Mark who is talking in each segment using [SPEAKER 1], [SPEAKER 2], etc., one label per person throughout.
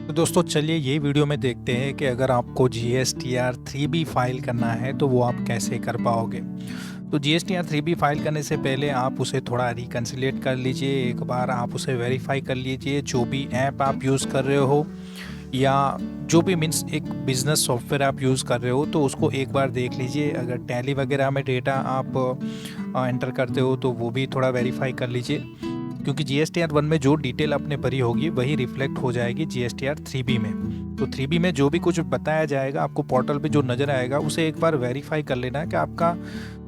[SPEAKER 1] तो दोस्तों चलिए ये वीडियो में देखते हैं कि अगर आपको GSTR 3B फाइल करना है तो वो आप कैसे कर पाओगे। तो GSTR 3B फाइल करने से पहले आप उसे थोड़ा रिकन्सिलेट कर लीजिए, एक बार आप उसे वेरीफाई कर लीजिए। जो भी ऐप आप यूज़ कर रहे हो या जो भी मीन्स एक बिज़नेस सॉफ्टवेयर आप यूज़ कर रहे हो तो उसको एक बार देख लीजिए। अगर टैली वगैरह में डेटा आप एंटर करते हो तो वो भी थोड़ा वेरीफाई कर लीजिए, क्योंकि GSTR 1 में जो डिटेल आपने भरी होगी वही रिफ्लेक्ट हो जाएगी GSTR 3B में। तो 3B में जो भी कुछ बताया जाएगा आपको पोर्टल पे जो नज़र आएगा उसे एक बार वेरीफाई कर लेना है कि आपका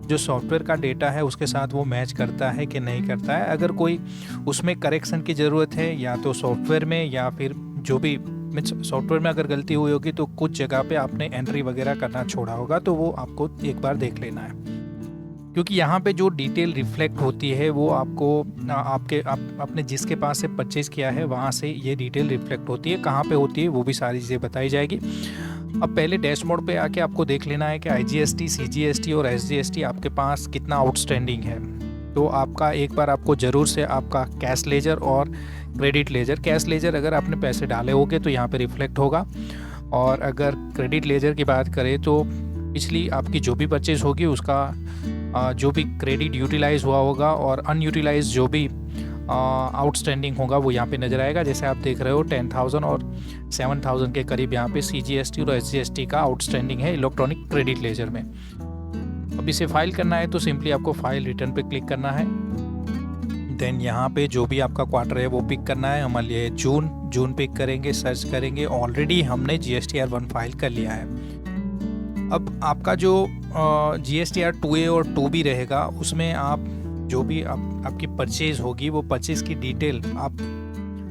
[SPEAKER 1] जो सॉफ्टवेयर का डेटा है उसके साथ वो मैच करता है कि नहीं करता है। अगर कोई उसमें करेक्शन की ज़रूरत है या तो सॉफ्टवेयर में या फिर जो भी मीन्स सॉफ्टवेयर में अगर गलती हुई होगी तो कुछ जगह पे आपने एंट्री वगैरह करना छोड़ा होगा, तो वो आपको एक बार देख लेना है, क्योंकि यहाँ पे जो डिटेल रिफ्लेक्ट होती है वो आपको आपने जिसके पास से परचेज़ किया है वहाँ से ये डिटेल रिफ्लेक्ट होती है। कहाँ पे होती है वो भी सारी चीज़ें बताई जाएगी। अब पहले डैशबोर्ड पे आके आपको देख लेना है कि IGST, CGST और SGST आपके पास कितना आउटस्टैंडिंग है। तो आपका एक बार आपको ज़रूर से आपका कैश लेजर और क्रेडिट लेजर, कैश लेजर अगर आपने पैसे डाले होंगे तो यहाँ पे रिफ्लेक्ट होगा, और अगर क्रेडिट लेजर की बात करें तो पिछली आपकी जो भी परचेज़ होगी उसका जो भी क्रेडिट यूटिलाइज हुआ होगा और अनयूटिलाइज जो भी आउटस्टैंडिंग होगा वो यहाँ पे नज़र आएगा। जैसे आप देख रहे हो 10,000 और 7,000 के करीब यहाँ पे CGST और SGST का आउटस्टैंडिंग है इलेक्ट्रॉनिक क्रेडिट लेजर में। अब इसे फाइल करना है तो सिंपली आपको फाइल रिटर्न पे क्लिक करना है। देन यहाँ पे जो भी आपका क्वार्टर है वो पिक करना है। हमारे लिए जून पिक करेंगे, सर्च करेंगे। ऑलरेडी हमने GSTR 1 फाइल कर लिया है। अब आपका जो GSTR 2A और 2B रहेगा उसमें आप जो भी आपकी परचेज़ होगी वो परचेज़ की डिटेल आप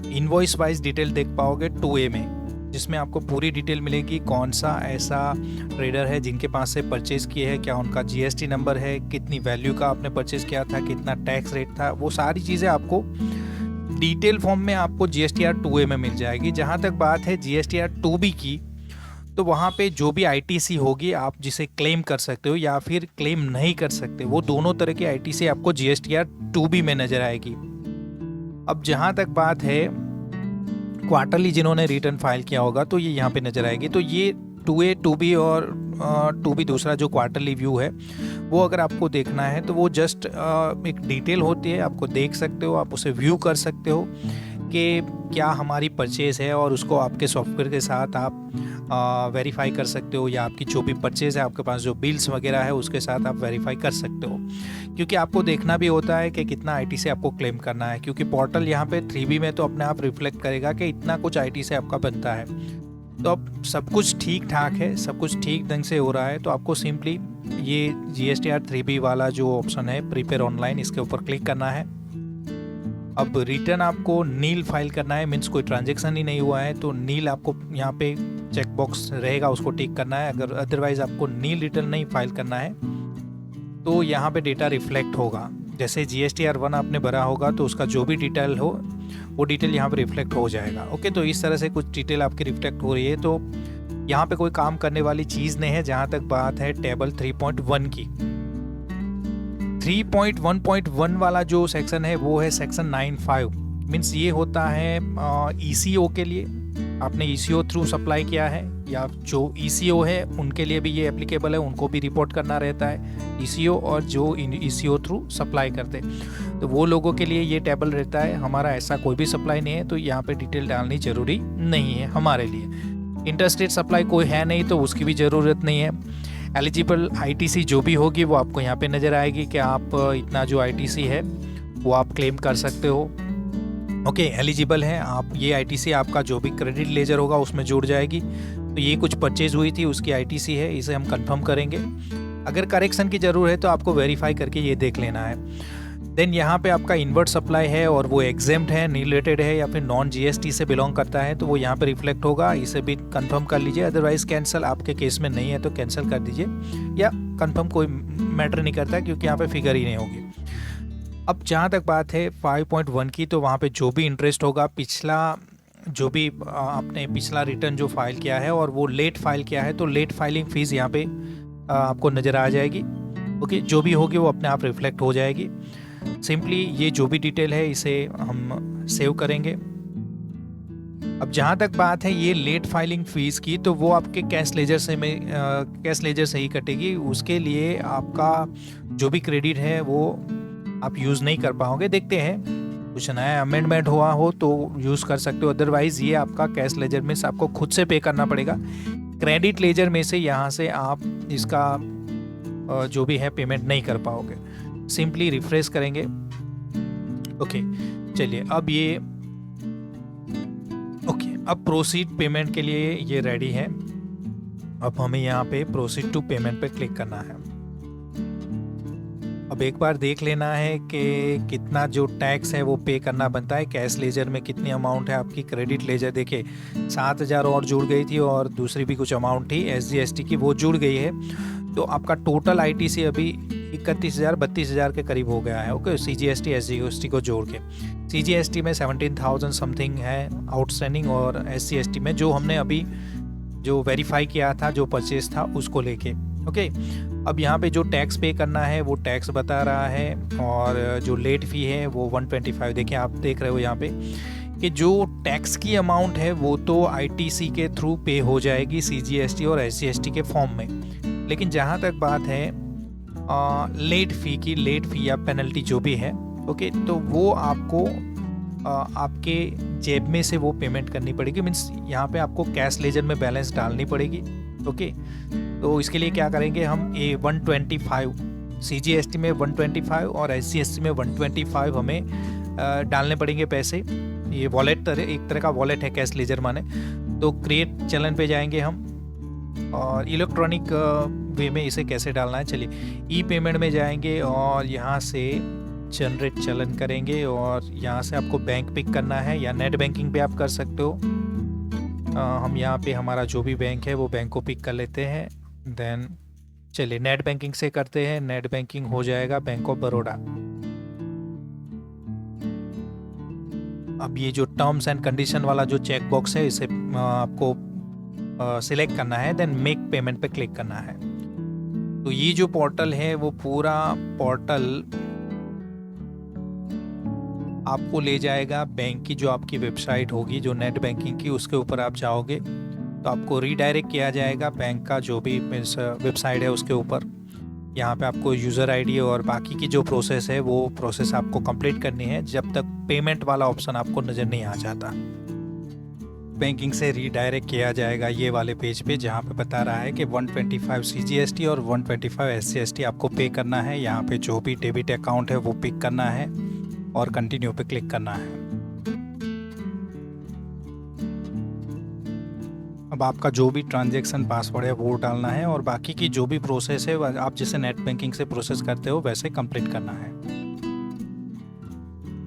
[SPEAKER 1] इनवॉइस वाइज डिटेल देख पाओगे 2A में, जिसमें आपको पूरी डिटेल मिलेगी। कौन सा ऐसा ट्रेडर है जिनके पास से परचेज़ किए हैं, क्या उनका GST नंबर है, कितनी वैल्यू का आपने परचेज़ किया था, कितना टैक्स रेट था, वो सारी चीज़ें आपको डिटेल फॉर्म में आपको GSTR 2A में मिल जाएगी। जहाँ तक बात है GSTR 2B की, तो वहाँ पे जो भी ITC होगी आप जिसे क्लेम कर सकते हो या फिर क्लेम नहीं कर सकते, वो दोनों तरह की ITC आपको GSTR 2B में नज़र आएगी। अब जहाँ तक बात है क्वार्टरली जिन्होंने रिटर्न फाइल किया होगा तो ये यहाँ पे नज़र आएगी। तो ये 2A 2B और 2B दूसरा जो क्वार्टरली व्यू है वो अगर आपको देखना है तो वो जस्ट एक डिटेल होती है, आपको देख सकते हो, आप उसे व्यू कर सकते हो कि क्या हमारी परचेज़ है, और उसको आपके सॉफ्टवेयर के साथ आप वेरीफाई कर सकते हो, या आपकी जो भी परचेज़ है आपके पास जो बिल्स वगैरह है उसके साथ आप वेरीफाई कर सकते हो। क्योंकि आपको देखना भी होता है कि कितना ITC आपको क्लेम करना है, क्योंकि पोर्टल यहाँ पे 3B में तो अपने आप रिफ्लेक्ट करेगा कि इतना कुछ ITC आपका बनता है। तो अब सब कुछ ठीक ठाक है, सब कुछ ठीक ढंग से हो रहा है, तो आपको सिंपली ये GSTR 3B वाला जो ऑप्शन है प्रिपेयर ऑनलाइन, इसके ऊपर क्लिक करना है। अब रिटर्न आपको नील फाइल करना है, मीन्स कोई ट्रांजेक्शन ही नहीं हुआ है तो नील आपको यहाँ पे चेक बॉक्स रहेगा उसको टिक करना है। अगर अदरवाइज आपको नील रिटर्न नहीं फाइल करना है तो यहाँ पे डेटा रिफ्लेक्ट होगा। जैसे GSTR 1 आपने भरा होगा तो उसका जो भी डिटेल हो वो डिटेल यहाँ पे रिफ्लेक्ट हो जाएगा। ओके, तो इस तरह से कुछ डिटेल आपकी रिफ्लेक्ट हो रही है, तो यहाँ पे कोई काम करने वाली चीज़ नहीं है। जहाँ तक बात है टेबल 3.1 की, 3.1.1 वाला जो सेक्शन है वो है सेक्शन 9.5, मीन्स ये होता है ECO के लिए। आपने ECO थ्रू सप्लाई किया है या जो ECO है उनके लिए भी ये एप्लीकेबल है, उनको भी रिपोर्ट करना रहता है ECO, और जो ECO थ्रू सप्लाई करते तो वो लोगों के लिए ये टेबल रहता है। हमारा ऐसा कोई भी सप्लाई नहीं है तो यहाँ पे डिटेल डालनी ज़रूरी नहीं है हमारे लिए। इंटरस्टेट सप्लाई कोई है नहीं तो उसकी भी ज़रूरत नहीं है। एलिजिबल ITC जो भी होगी वो आपको यहाँ पे नज़र आएगी कि आप इतना जो ITC है वो आप क्लेम कर सकते हो। ओके, एलिजिबल है आप। ये ITC आपका जो भी क्रेडिट लेजर होगा उसमें जुड़ जाएगी। तो ये कुछ परचेज हुई थी उसकी ITC है, इसे हम कंफर्म करेंगे। अगर करेक्शन की ज़रूरत है तो आपको वेरीफाई करके ये देख लेना है। देन यहाँ पे आपका इन्वर्ट सप्लाई है और वो एग्जेम्प्ट है, नी रिलेटेड है या फिर नॉन GST से बिलोंग करता है तो वो यहाँ पे रिफ्लेक्ट होगा, इसे भी कंफर्म कर लीजिए। अदरवाइज़ कैंसिल आपके केस में नहीं है तो कैंसिल कर दीजिए, या कंफर्म कोई मैटर नहीं करता क्योंकि यहाँ पे फिगर ही नहीं होगी। अब जहाँ तक बात है 5.1 की, तो वहाँ पे जो भी इंटरेस्ट होगा, पिछला जो भी आपने पिछला रिटर्न जो फाइल किया है और वो लेट फाइल किया है तो लेट फाइलिंग फ़ीस यहाँ पे आपको नज़र आ जाएगी। ओके, जो भी होगी वो अपने आप रिफ्लेक्ट हो जाएगी। सिंपली ये जो भी डिटेल है इसे हम सेव करेंगे। अब जहाँ तक बात है ये लेट फाइलिंग फ़ीस की, तो वो आपके कैश लेजर से ही कटेगी। उसके लिए आपका जो भी क्रेडिट है वो आप यूज़ नहीं कर पाओगे। देखते हैं कुछ नया अमेंडमेंट हुआ हो तो यूज़ कर सकते हो, अदरवाइज़ ये आपका कैश लेजर में से आपको खुद से पे करना पड़ेगा। क्रेडिट लेजर में से यहाँ से आप इसका जो भी है पेमेंट नहीं कर पाओगे। सिंपली रिफ्रेश करेंगे। ओके, चलिए अब ये अब प्रोसीड पेमेंट के लिए ये रेडी है। अब हमें यहाँ पे प्रोसीड टू पेमेंट पे क्लिक करना है। अब एक बार देख लेना है कि कितना जो टैक्स है वो पे करना बनता है। कैश लेजर में कितनी अमाउंट है आपकी, क्रेडिट लेजर देखिए 7,000 और जुड़ गई थी और दूसरी भी कुछ अमाउंट थी SGST की, वो जुड़ गई है। तो आपका टोटल ITC अभी 31,000-32,000 के करीब हो गया है। ओके, CGST SGST को जोड़ के CGST में 17,000 समथिंग है आउटस्टैंडिंग, और SGST में जो हमने अभी जो वेरीफाई किया था जो परचेज था उसको लेके। ओके, अब यहाँ पे जो टैक्स पे करना है वो टैक्स बता रहा है, और जो लेट फ़ी है वो 125। देखिए आप देख रहे हो यहाँ पे कि जो टैक्स की अमाउंट है वो तो ITC के थ्रू पे हो जाएगी CGST और SGST के फॉर्म में, लेकिन जहाँ तक बात है लेट फ़ी या पेनल्टी जो भी है, ओके, तो वो आपको आपके जेब में से वो पेमेंट करनी पड़ेगी। मीन्स यहाँ पे आपको कैश लेजर में बैलेंस डालनी पड़ेगी। ओके, तो इसके लिए क्या करेंगे हम, 125 CGST में 125 और SGST में 125 हमें डालने पड़ेंगे पैसे। ये वॉलेट एक तरह का वॉलेट है कैश लेजर माने। तो क्रिएट चलन पे जाएंगे हम, और इलेक्ट्रॉनिक वे में इसे कैसे डालना है, चलिए ई पेमेंट में जाएंगे और यहाँ से जनरेट चलन करेंगे, और यहाँ से आपको बैंक पिक करना है या नेट बैंकिंग पे आप कर सकते हो। हम यहाँ पे हमारा जो भी बैंक है वो बैंक को पिक कर लेते हैं। देन चलिए नेट बैंकिंग से करते हैं। नेट बैंकिंग हो जाएगा बैंक ऑफ बड़ौदा। अब ये जो टर्म्स एंड कंडीशन वाला जो चेक बॉक्स है इसे आपको सिलेक्ट करना है, देन मेक पेमेंट पे क्लिक करना है। तो ये जो पोर्टल है वो पूरा पोर्टल आपको ले जाएगा बैंक की जो आपकी वेबसाइट होगी, जो नेट बैंकिंग की, उसके ऊपर आप जाओगे तो आपको रीडायरेक्ट किया जाएगा बैंक का जो भी वेबसाइट है उसके ऊपर। यहाँ पे आपको यूज़र आईडी और बाकी की जो प्रोसेस है वो प्रोसेस आपको कंप्लीट करनी है जब तक पेमेंट वाला ऑप्शन आपको नज़र नहीं आ जाता। बैंकिंग से रीडायरेक्ट किया जाएगा ये वाले पेज पे, जहाँ पे बता रहा है कि 125 CGST और 125 SGST आपको पे करना है। यहाँ पे जो भी डेबिट अकाउंट है वो पिक करना है और कंटिन्यू पे क्लिक करना है। अब आपका जो भी ट्रांजैक्शन पासवर्ड है वो डालना है, और बाकी की जो भी प्रोसेस है आप जैसे नेट बैंकिंग से प्रोसेस करते हो वैसे कंप्लीट करना है।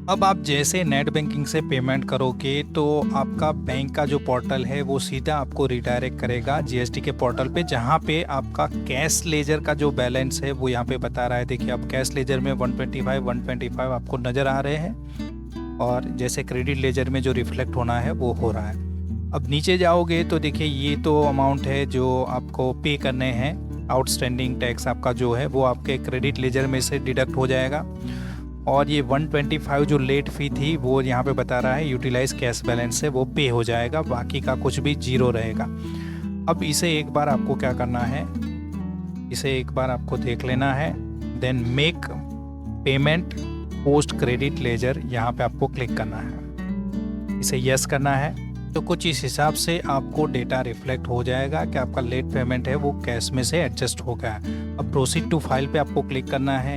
[SPEAKER 1] अब आप जैसे नेट बैंकिंग से पेमेंट करोगे तो आपका बैंक का जो पोर्टल है वो सीधा आपको रिडायरेक्ट करेगा GST के पोर्टल पे, जहाँ पे आपका कैश लेजर का जो बैलेंस है वो यहाँ पे बता रहा है। देखिए अब कैश लेजर में 125 आपको नज़र आ रहे हैं, और जैसे क्रेडिट लेजर में जो रिफ्लेक्ट होना है वो हो रहा है। अब नीचे जाओगे तो देखिए ये तो अमाउंट है जो आपको पे करने हैं। आउटस्टैंडिंग टैक्स आपका जो है वो आपके क्रेडिट लेजर में से डिडक्ट हो जाएगा, और ये 125 जो लेट फ़ी थी वो यहाँ पे बता रहा है यूटिलाइज कैश बैलेंस से वो पे हो जाएगा, बाकी का कुछ भी जीरो रहेगा। अब इसे एक बार आपको क्या करना है, इसे एक बार आपको देख लेना है। Then make payment post credit ledger, यहाँ पे आपको क्लिक करना है, इसे यस करना है। तो कुछ इस हिसाब से आपको डेटा रिफ्लेक्ट हो जाएगा कि आपका लेट पेमेंट है वो कैश में से एडजस्ट हो गया। अब प्रोसीड टू फाइल पे आपको क्लिक करना है,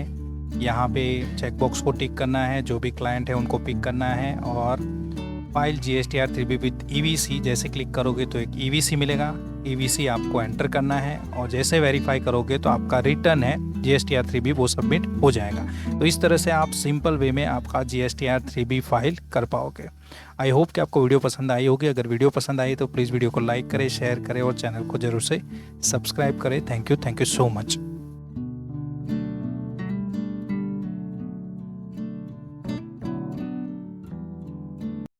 [SPEAKER 1] यहाँ पे चेकबॉक्स को टिक करना है, जो भी क्लाइंट है उनको पिक करना है, और file GSTR 3B with EVC जैसे क्लिक करोगे तो एक EVC मिलेगा। EVC आपको एंटर करना है, और जैसे वेरीफाई करोगे तो आपका रिटर्न है GSTR 3B वो सबमिट हो जाएगा। तो इस तरह से आप सिंपल वे में आपका GSTR 3B फाइल कर पाओगे। आई होप कि आपको वीडियो पसंद आई होगी। अगर वीडियो पसंद आई तो प्लीज़ वीडियो को लाइक करें, शेयर करें और चैनल को जरूर से सब्सक्राइब करें। Thank you so much.